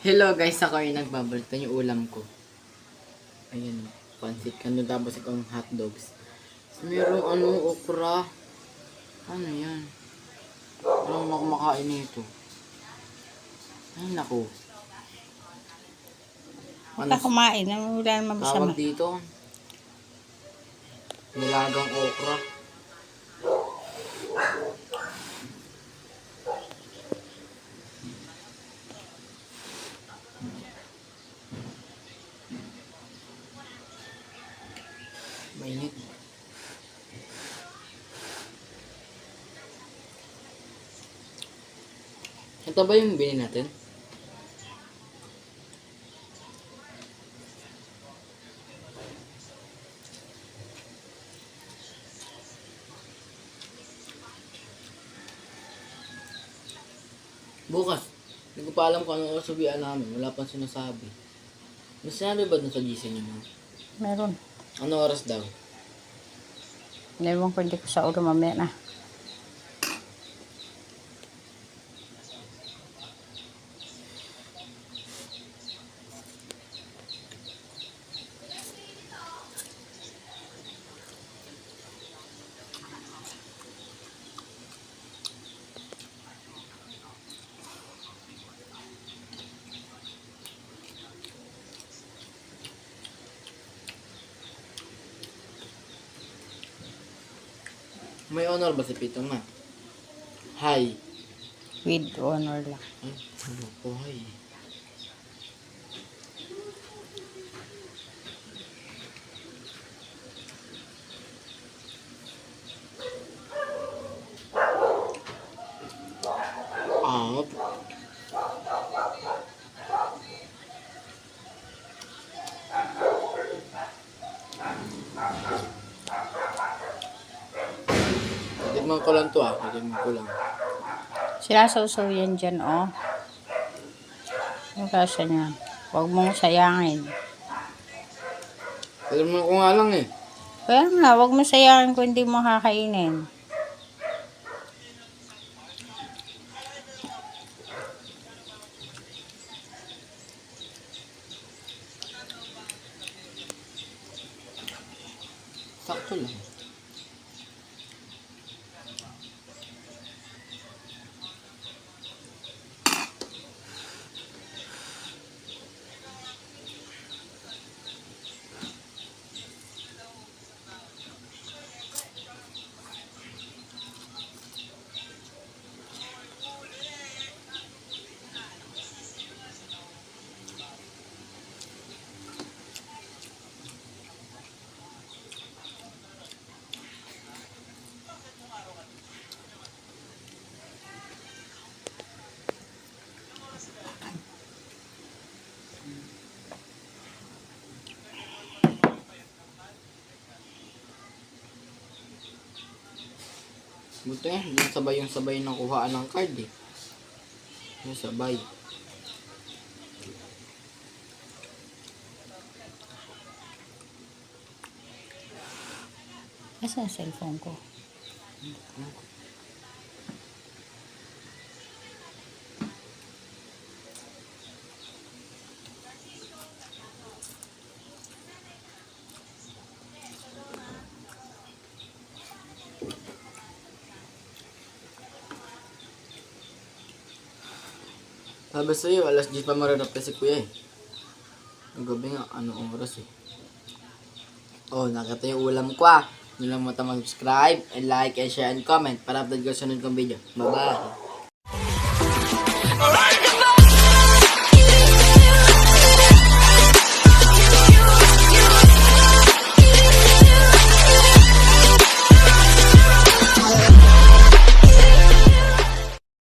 Hello guys, ako ay nagbabalta yung ulam ko. Ayan, pansit kanto tapos itong hotdogs. Merong okra. Ano yan? Parang ako makain nito. Ay naku. Baka kumain, wala naman masama. Tawag dito? Nilagang okra. Mainit. Ito ba yung bili natin? Bukas. Hindi ko pa alam kung anong sabihan namin. Wala pang sinasabi. May sinabi ba dun sa GC niyo? Meron. Ano oras daw? Ewan ko, hindi ko sa ulo mamaya na. May honor ba si Pito ma? Hi. With honor lang. Ay, ano po, hi. Up. Titigman ko lang to titigman ko lang. Sinasawsaw yan dyan, oh. Yung kasa niya. Huwag mong sayangin. Titigman ko nga lang eh. Kaya nga, huwag mong sayangin kung hindi mo kakainin. Sakto lang. Buti yung sabay ng kuhaan ng card eh. Yung sabay. Asa ang cellphone ko? Sabi sa'yo, alas 10 pa mararap kasi kuya eh. Ang gabi nga, anong oras eh. Oh, nakita yung ulam ko Hindi lang mo mag-subscribe, and like, and share, and comment para update ko sa sunod kong video. Bye-bye!